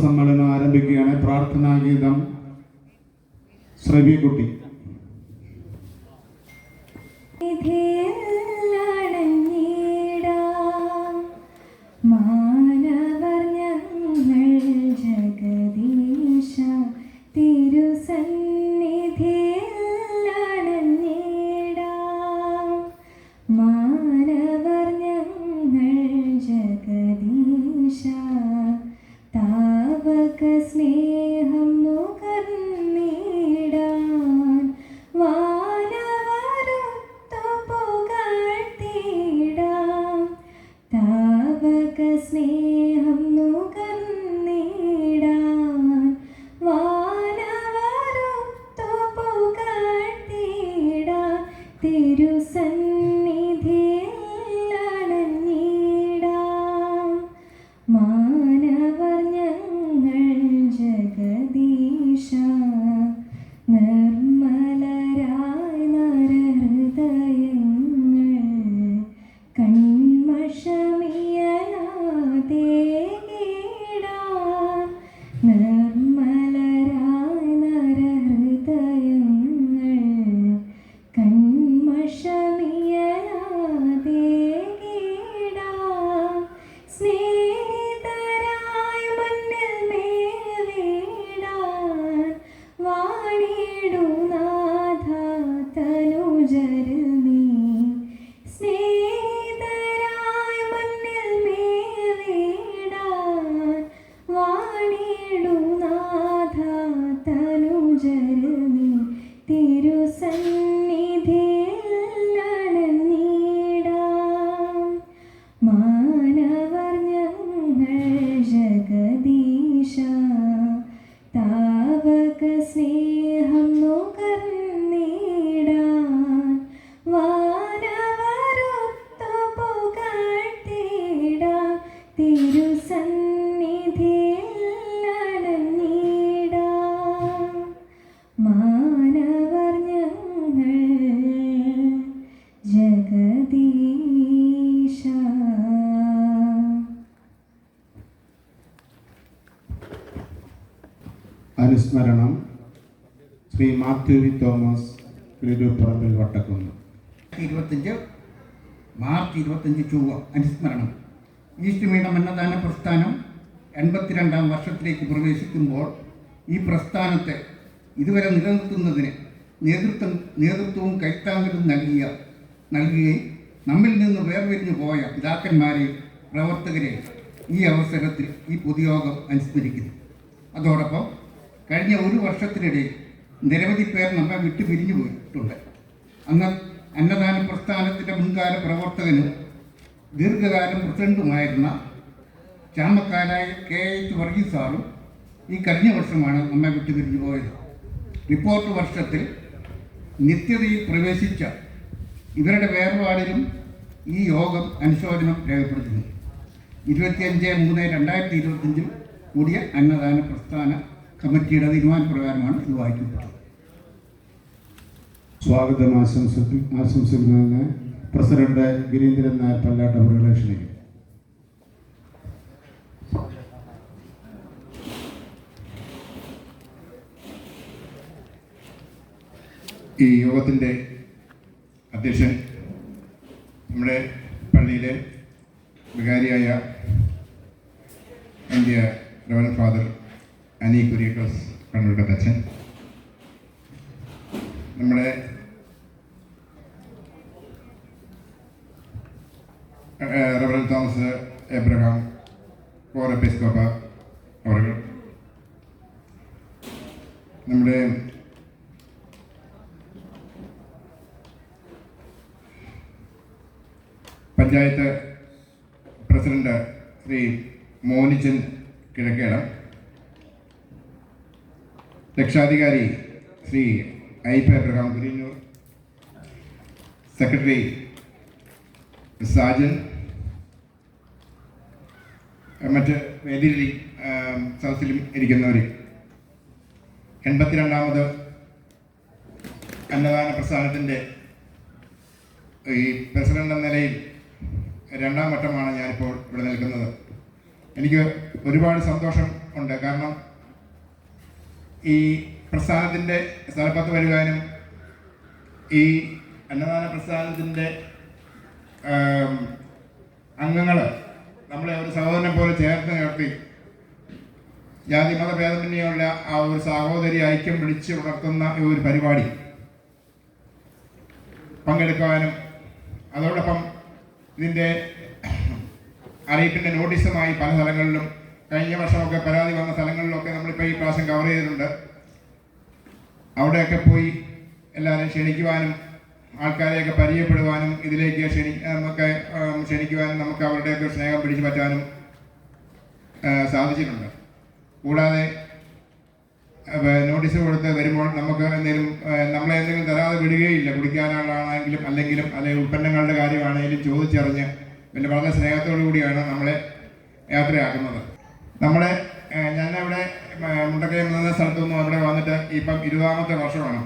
പത്രസമ്മേളനം ആരംഭിക്കുകയാണ്. പ്രാർത്ഥനാഗീതം ശ്രവ്യകുട്ടി. അനുസ്മരണം ശ്രീ മാത്യു വി തോമസ് പറമ്പിൽ വട്ടക്കുന്ന്. 25 മാർച്ച് 25 ചൊവ്വ അനുസ്മരണം. ഈസ്റ്റ് മീഡിയം അന്നദാന പ്രസ്ഥാനം 82ാം വർഷത്തിലേക്ക് പ്രവേശിക്കുമ്പോൾ ഈ പ്രസ്ഥാനത്തെ ഇതുവരെ നിലനിർത്തുന്നതിന് നേതൃത്വവും കൈത്താങ്ങലും നൽകുകയും നമ്മിൽ നിന്ന് വേർപിരിഞ്ഞു പോയ പിതാക്കന്മാരെയും പ്രവർത്തകരെയും ഈ അവസരത്തിൽ ഈ പൊതുയോഗം അനുസ്മരിക്കുന്നു. അതോടൊപ്പം കഴിഞ്ഞ ഒരു വർഷത്തിനിടയിൽ നിരവധി പേർ നമ്മെ വിട്ടു പിരിഞ്ഞു പോയിട്ടുണ്ട്. അന്നദാന പ്രസ്ഥാനത്തിൻ്റെ മുൻകാല പ്രവർത്തകനും ദീർഘകാലം പ്രസിഡന്റുമായിരുന്ന ചാമക്കാലായ KH വർഗീസ് സാറും ഈ കഴിഞ്ഞ വർഷമാണ് നമ്മെ വിട്ടു പിരിഞ്ഞു പോയത്. റിപ്പോർട്ട് വർഷത്തിൽ നിത്യതയിൽ പ്രവേശിച്ച ഇവരുടെ വേർപാടിലും ഈ യോഗം അനുശോചനം രേഖപ്പെടുത്തുന്നു. 25/3/2025 കൂടിയ അന്നദാന പ്രസ്ഥാന കമ്മിറ്റിയുടെ തീരുമാനപ്രകാരമാണ് ഇത് വായിക്കപ്പെട്ടത്. സ്വാഗതം ആശംസിക്കുന്നതിന് പ്രസിഡന്റ് ഗിരീന്ദ്രൻ നായർ പല്ലാട്ട് അവരുടെ ക്ഷണിക്കും. ഈ യോഗത്തിൻ്റെ അധ്യക്ഷൻ നമ്മുടെ പള്ളിയിലെ വികാരിയായ എൻ്റെ റവറൻഡ് ഫാദർ അനി കുര്യക്കോസ് കണ്ണൂർക്കത്തച്ഛൻ, നമ്മുടെ റവറൻഡ് തോമസ് എബ്രഹാം കോർ എപ്പിസ്കോപ്പ അവർ, നമ്മുടെ പഞ്ചായത്ത് പ്രസിഡന്റ് ശ്രീ മോനിച്ചൻ കിഴക്കേടം, രക്ഷാധികാരി ശ്രീ ഐപ്പ എബ്രഹാം കുരിന്നൂർ, സെക്രട്ടറി സാജൻ, മറ്റ് വേദിയിൽ സദസ്സിലും ഇരിക്കുന്നവർ, 82ാമത് അന്നദാന പ്രസ്ഥാനത്തിൻ്റെ ഈ പ്രസിഡന്റ് എന്ന നിലയിൽ 2ാം വട്ടമാണ് ഞാനിപ്പോൾ ഇവിടെ നിൽക്കുന്നത്. എനിക്ക് ഒരുപാട് സന്തോഷം ഉണ്ട്. കാരണം ഈ പ്രസ്ഥാനത്തിൻ്റെ സ്ഥലപ്പത്ത് വരുവാനും ഈ അന്നദാന പ്രസ്ഥാനത്തിൻ്റെ അംഗങ്ങൾ നമ്മളെ ഒരു സഹോദരനെ പോലെ ചേർത്ത് നിർത്തി ജാതി മത ഭേദമന്യുള്ള ആ ഒരു സഹോദരി ഐക്യം വിളിച്ച് ഉണർത്തുന്ന ഈ ഒരു പരിപാടി പങ്കെടുക്കുവാനും അതോടൊപ്പം ഇതിൻ്റെ അറിയിപ്പിൻ്റെ നോട്ടീസുമായി പല സ്ഥലങ്ങളിലും കഴിഞ്ഞ വർഷമൊക്കെ പരാതി വന്ന സ്ഥലങ്ങളിലൊക്കെ നമ്മളിപ്പോൾ ഈ പ്രാവശ്യം കവർ ചെയ്തിട്ടുണ്ട്. അവിടെയൊക്കെ പോയി എല്ലാവരും ക്ഷണിക്കുവാനും ആൾക്കാരെയൊക്കെ പരിചയപ്പെടുവാനും ഇതിലേക്ക് ക്ഷണിക്കുവാനും നമുക്ക് അവരുടെയൊക്കെ സ്നേഹം പിടിച്ചു പറ്റാനും സാധിച്ചിട്ടുണ്ട്. കൂടാതെ നോട്ടീസ് കൊടുത്ത് വരുമ്പോൾ നമുക്ക് നമ്മളെ എന്തെങ്കിലും തരാതെ വിടുകയില്ല. കുടിക്കാനുള്ളതാണെങ്കിലും അല്ലെങ്കിൽ ഉൽപ്പന്നങ്ങളുടെ കാര്യമാണെങ്കിലും ചോദിച്ചറിഞ്ഞ് പിന്നെ വളരെ സ്നേഹത്തോടു കൂടിയാണ് നമ്മളെ യാത്രയാക്കുന്നത്. ഞാനവിടെ മുണ്ടക്കയം എന്ന സ്ഥലത്തുനിന്നും അവിടെ വന്നിട്ട് ഇപ്പം 20ാമത്തെ വർഷമാണ്.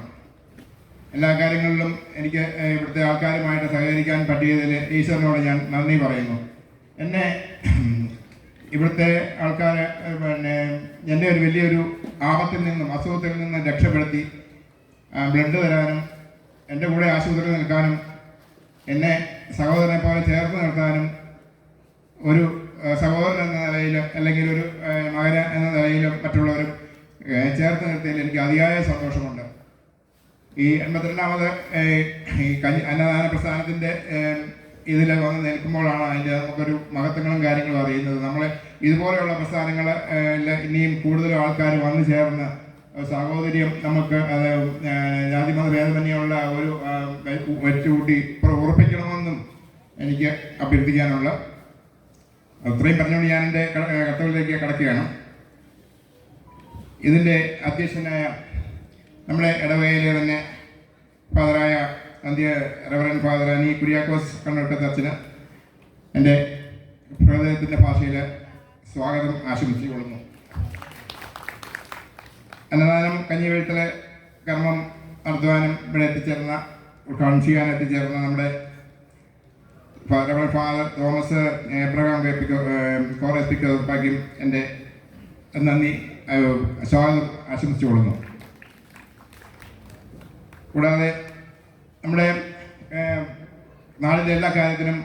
എല്ലാ കാര്യങ്ങളിലും എനിക്ക് ഇവിടുത്തെ ആൾക്കാരുമായിട്ട് സഹകരിക്കാൻ പറ്റിയതിൽ ഈശ്വരനോട് ഞാൻ നന്ദി പറയുന്നു. എന്നെ ഇവിടുത്തെ ആൾക്കാർ എൻ്റെ ഒരു വലിയൊരു ആപത്തിൽ നിന്നും അസുഖത്തിൽ നിന്നും രക്ഷപ്പെടുത്തി ബ്ലഡ് തരാനും എൻ്റെ കൂടെ ആശുപത്രിയിൽ നിൽക്കാനും എന്നെ സഹോദരനെ പോലെ ചേർത്ത് നിർത്താനും ഒരു സഹോദരൻ എന്ന നിലയിലും അല്ലെങ്കിൽ ഒരു മകൻ എന്ന നിലയിലും മറ്റുള്ളവരും ചേർത്ത് നിർത്തിയതിൽ എനിക്ക് അതിയായ സന്തോഷമുണ്ട്. ഈ 82ാമത് ഈ അന്നദാന പ്രസ്ഥാനത്തിൻ്റെ ഇതിൽ വന്ന് നിൽക്കുമ്പോഴാണ് അതിൻ്റെ നമുക്കൊരു മഹത്വങ്ങളും കാര്യങ്ങളും അറിയുന്നത്. നമ്മളെ ഇതുപോലെയുള്ള പ്രസ്ഥാനങ്ങൾ ഇനിയും കൂടുതൽ ആൾക്കാർ വന്നു ചേർന്ന് സാഹോദര്യം നമുക്ക് അത് ജാതിമത ഭേദമന്യുള്ള ഒരു വെച്ചുകൂട്ടി ഉറപ്പിക്കണമെന്നും എനിക്ക് അഭ്യർത്ഥിക്കാനുള്ള അത്രയും പറഞ്ഞുകൊണ്ട് ഞാൻ എൻ്റെ കർത്തവ്യത്തിലേക്ക് കടക്കുകയാണ്. ഇതിൻ്റെ അധ്യക്ഷനായ നമ്മുടെ ഇടവകയിലെ തന്നെ ഫാദറായ അന്ത്യ റവറൻ ഫാദർ അനി കുര്യാക്കോസ് കണ്ണൂർക്കത്ത് അച്ഛന് എൻ്റെ ഹൃദയത്തിൻ്റെ ഭാഷയിൽ സ്വാഗതം ആശംസിച്ചുകൊള്ളുന്നു. അന്നദാനം കഞ്ഞിവെഴുത്തിലെ കർമ്മം നടത്തുവാനും ഇവിടെ ഉദ്ഘാടനം ചെയ്യാൻ എത്തിച്ചേർന്ന നമ്മുടെ റവറൻ ഫാദർ തോമസ് എബ്രഹാം കോറസ്പിക്കും എൻ്റെ നന്ദി സ്വാഗതം ആശംസിച്ചുകൊള്ളുന്നു. കൂടാതെ നമ്മുടെ നാടിൻ്റെ എല്ലാ കാര്യത്തിനും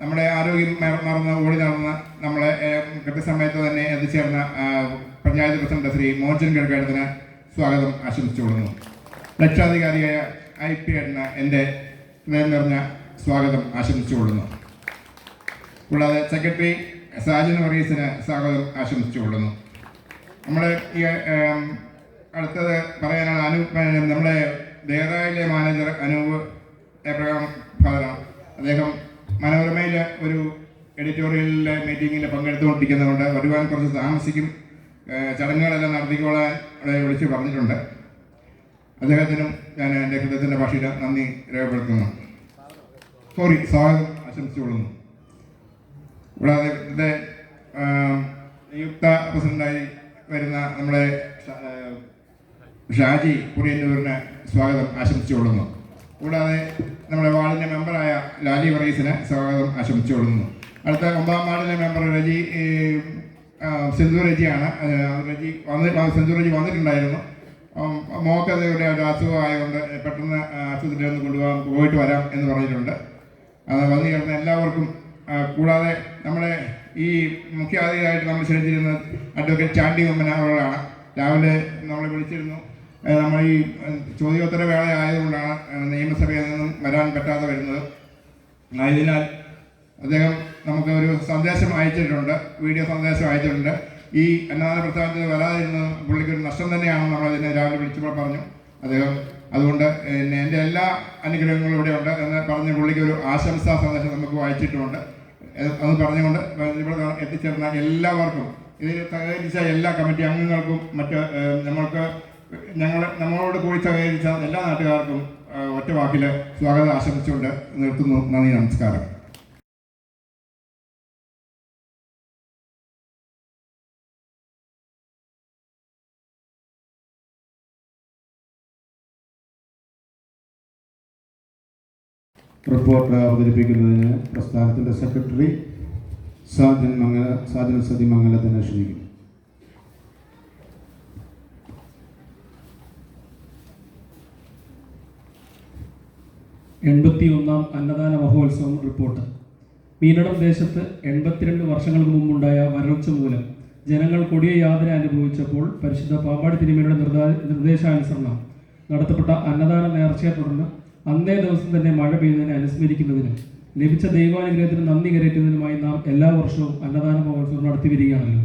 നമ്മുടെ ആരോഗ്യം ഓടി നടന്ന് നമ്മളെ കൃത്യസമയത്ത് തന്നെ എത്തിച്ചേർന്ന പഞ്ചായത്ത് പ്രസിഡന്റ് ശ്രീ മോഹൻ കിഴക്കേടത്തിന് സ്വാഗതം ആശംസിച്ചുകൊള്ളുന്നു. രക്ഷാധികാരിയായ IP ഏട്ടന് എൻ്റെ ഹൃദയം നിറഞ്ഞ സ്വാഗതം ആശംസിച്ചുകൊള്ളുന്നു. കൂടാതെ സെക്രട്ടറി സാജൻ വർഗീസിന് സ്വാഗതം ആശംസിച്ചുകൊള്ളുന്നു. നമ്മുടെ ഈ അടുത്തത് പറയാനാണ് നമ്മുടെ ദേറായിലെ മാനേജർ അനൂപ് എബ്രഹാം ഫാദറാണ്. അദ്ദേഹം മനോരമയിൽ ഒരു എഡിറ്റോറിയലിലെ മീറ്റിങ്ങിൽ പങ്കെടുത്തുകൊണ്ടിരിക്കുന്നതുകൊണ്ട് വരുവാൻ കുറച്ച് താമസിക്കും. ചടങ്ങുകളെല്ലാം നടത്തിക്കോളാൻ അവിടെ വിളിച്ച് പറഞ്ഞിട്ടുണ്ട്. അദ്ദേഹത്തിനും ഞാൻ എൻ്റെ ഹൃദയത്തിൻ്റെ ഭാഷയിൽ നന്ദി രേഖപ്പെടുത്തുന്നു. സ്വാഗതം ആശംസിച്ചുകൊള്ളുന്നു. കൂടാതെ ഇതിൻ്റെ നിയുക്ത പ്രസിഡന്റായി വരുന്ന നമ്മുടെ ഷാജി കുറിയന്നൂരിന് സ്വാഗതം ആശംസിച്ചുകൊള്ളുന്നു. കൂടാതെ നമ്മുടെ വാർഡിൻ്റെ മെമ്പറായ ലാലി വർഗീസിന് സ്വാഗതം ആശംസിച്ചുകൊള്ളുന്നു. അടുത്ത 9ാം വാർഡിലെ മെമ്പർ സിന്ധു രജിയാണ്. സിന്ധു രജി വന്നിട്ടുണ്ടായിരുന്നു. മോക്കത് ഇവിടെ ഒരു അസുഖമായതുകൊണ്ട് പെട്ടെന്ന് ആശുപത്രിയിൽ ഒന്ന് പോയിട്ട് വരാം എന്ന് പറഞ്ഞിട്ടുണ്ട്. അത് വന്നു ചേർന്ന എല്ലാവർക്കും, കൂടാതെ നമ്മുടെ ഈ മുഖ്യാതിഥിയായിട്ട് നമ്മൾ ക്ഷണിച്ചിരുന്ന അഡ്വക്കേറ്റ് ചാണ്ടി ഉമ്മന അവരാണ്. രാവിലെ നമ്മളെ വിളിച്ചിരുന്നു. നമ്മൾ ഈ ചോദ്യോത്തര വേള ആയതുകൊണ്ടാണ് നിയമസഭയിൽ നിന്നും വരാൻ പറ്റാതെ വരുന്നത്. ആയതിനാൽ അദ്ദേഹം നമുക്ക് ഒരു സന്ദേശം അയച്ചിട്ടുണ്ട്, വീഡിയോ സന്ദേശം അയച്ചിട്ടുണ്ട്. ഈ അന്നദാന പ്രസ്ഥാനത്തിൽ വരാതിരുന്നത് പുള്ളിക്കൊരു നഷ്ടം തന്നെയാണെന്ന് നമ്മളതിനെ രാവിലെ വിളിച്ചപ്പോൾ പറഞ്ഞു. അദ്ദേഹം അതുകൊണ്ട് എൻ്റെ എല്ലാ അനുഗ്രഹങ്ങളും ഇവിടെ ഉണ്ട് എന്ന് പറഞ്ഞ് പുള്ളിക്കൊരു ആശംസാ സന്ദേശം നമുക്ക് വായിച്ചിട്ടുമുണ്ട്. അത് പറഞ്ഞുകൊണ്ട് ഇവിടെ എത്തിച്ചേർന്ന എല്ലാവർക്കും, ഇതിൽ സഹകരിച്ച എല്ലാ കമ്മിറ്റി അംഗങ്ങൾക്കും നമ്മളോട് കൂടി സഹകരിച്ച എല്ലാ നാട്ടുകാർക്കും ഒറ്റ വാക്കിൽ സ്വാഗതം ആശംസിച്ചുകൊണ്ട് നിർത്തുന്നു. നന്ദി, നമസ്കാരം. റിപ്പോർട്ട് അവതരിപ്പിക്കുന്നതിന് പ്രസ്ഥാനത്തിൻ്റെ സെക്രട്ടറി സാജൻ സതിമംഗലത്തിനെ ക്ഷണിക്കുന്നു. 81ാം അന്നദാന മഹോത്സവം റിപ്പോർട്ട്. മീനടം ദേശത്ത് 82 വർഷങ്ങൾക്ക് മുമ്പുണ്ടായ വരൾച്ച മൂലം ജനങ്ങൾ കൊടിയ യാതന അനുഭവിച്ചപ്പോൾ പരിശുദ്ധ പാമ്പാടി തിരുമേനിയുടെ നിർദ്ദേശാനുസരണം നടത്തപ്പെട്ട അന്നദാന നേർച്ചയെ തുടർന്ന് അന്നേ ദിവസം തന്നെ മഴ പെയ്തതിനെ അനുസ്മരിക്കുന്നതിനും ലഭിച്ച ദൈവാനുഗ്രഹത്തിന് നന്ദി കരയറ്റുന്നതിനുമായി നാം എല്ലാ വർഷവും അന്നദാന മഹോത്സവം നടത്തി വരികയാണല്ലോ.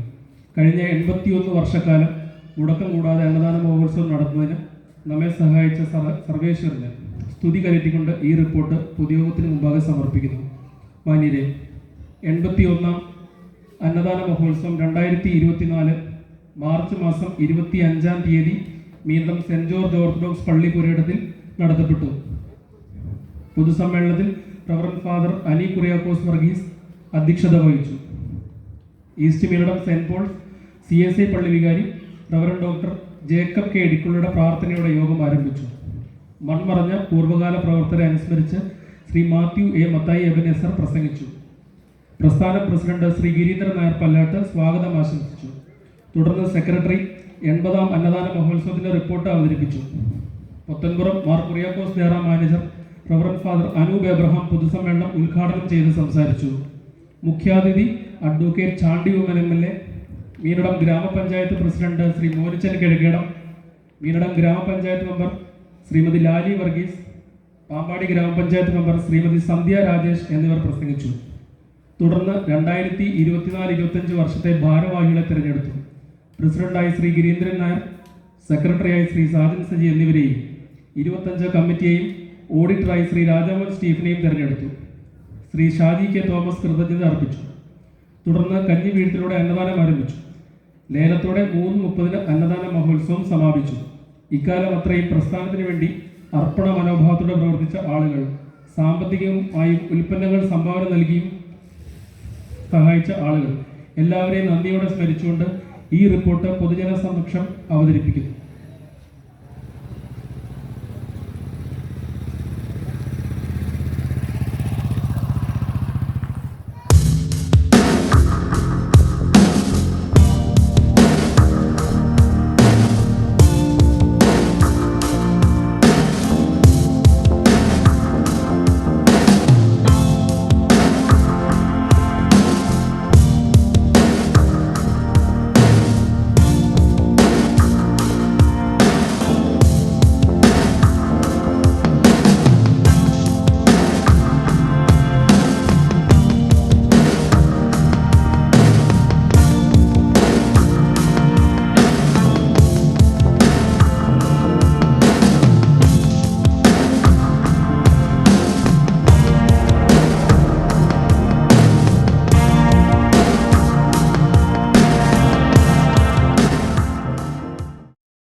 കഴിഞ്ഞ 81 വർഷക്കാലം മുടക്കം കൂടാതെ അന്നദാന മഹോത്സവം നടത്തുന്നതിന് നമ്മെ സഹായിച്ച സർവേശ്വരന് സ്തുതി കരയറ്റിക്കൊണ്ട് ഈ റിപ്പോർട്ട് പൊതുയോഗത്തിന് മുമ്പാകെ സമർപ്പിക്കുന്നു. മാന്യരെ, 81ാം അന്നദാന മഹോത്സവം 2024 മാർച്ച് മാസം 25-ാം തീയതി മീനടം സെന്റ് ജോർജ് ഓർത്തഡോക്സ് പള്ളി പുരയിടത്തിൽ നടത്തപ്പെട്ടു. പൊതുസമ്മേളനത്തിൽ റവറന്റ് ഫാദർ അനി കുറിയാക്കോസ് വർഗീസ് അധ്യക്ഷത വഹിച്ചു. East Meenadom saint Paul's CSI പള്ളി വികാരി റവറന്റ് ഡോക്ടർ ജേക്കബ് കെ ഡിക്കുള്ളയുടെ പ്രാർത്ഥനയോടെ യോഗം ആരംഭിച്ചു. മൺമറഞ്ഞ പൂർവ്വകാല പ്രവർത്തകരെ അനുസ്മരിച്ച് Shri Mathew A. Mathai Ebenezer പ്രസംഗിച്ചു. പ്രസ്ഥാന പ്രസിഡന്റ് ശ്രീ ഗിരീന്ദ്രൻ നായർ പല്ലാട്ട് സ്വാഗതം ആശംസിച്ചു. തുടർന്ന് സെക്രട്ടറി 80ാം അന്നദാന മഹോത്സവത്തിന്റെ റിപ്പോർട്ട് അവതരിപ്പിച്ചു. Pothenpuram Mar Kuriakose Dayara manager reverend father Anoop Abraham പൊതുസമ്മേളനം ഉദ്ഘാടനം ചെയ്ത് സംസാരിച്ചു. മുഖ്യാതിഥി അഡ്വക്കേറ്റ് ചാണ്ടി ഉമ്മൻ MLA, മീനടം ഗ്രാമപഞ്ചായത്ത് പ്രസിഡന്റ് ശ്രീ മോനിച്ചൻ കിഴക്കേടം, മീനടം ഗ്രാമപഞ്ചായത്ത് മെമ്പർ ശ്രീമതി ലാലി വർഗീസ്, പാമ്പാടി ഗ്രാമപഞ്ചായത്ത് മെമ്പർ ശ്രീമതി സന്ധ്യ രാജേഷ് എന്നിവർ പ്രസംഗിച്ചു. തുടർന്ന് 2024-25 വർഷത്തെ ഭാരവാഹികളെ തിരഞ്ഞെടുത്തു. പ്രസിഡന്റായി ശ്രീ ഗിരീന്ദ്രൻ നായർ, സെക്രട്ടറിയായി ശ്രീ സാജൻ സജി എന്നിവരെയും 25 കമ്മിറ്റിയെയും ഓഡിറ്ററായി ശ്രീ രാജാമൻ സ്റ്റീഫനെയും തിരഞ്ഞെടുത്തു. ശ്രീ ഷാജി K. തോമസ് കൃതജ്ഞത അർപ്പിച്ചു. തുടർന്ന് കഞ്ഞി വീഴ്ത്തിലൂടെ അന്നദാനം ആരംഭിച്ചു. ലേലത്തോടെ 3:30 അന്നദാന മഹോത്സവം സമാപിച്ചു. ഇക്കാലം അത്രയും പ്രസ്ഥാനത്തിന് വേണ്ടി അർപ്പണ മനോഭാവത്തോടെ പ്രവർത്തിച്ച ആളുകൾ, സാമ്പത്തികമായും ഉൽപ്പന്നങ്ങൾ സംഭാവന നൽകിയും സഹായിച്ച ആളുകൾ എല്ലാവരെയും നന്ദിയോടെ സ്മരിച്ചുകൊണ്ട് ഈ റിപ്പോർട്ട് പൊതുജന സമക്ഷം അവതരിപ്പിക്കുന്നു.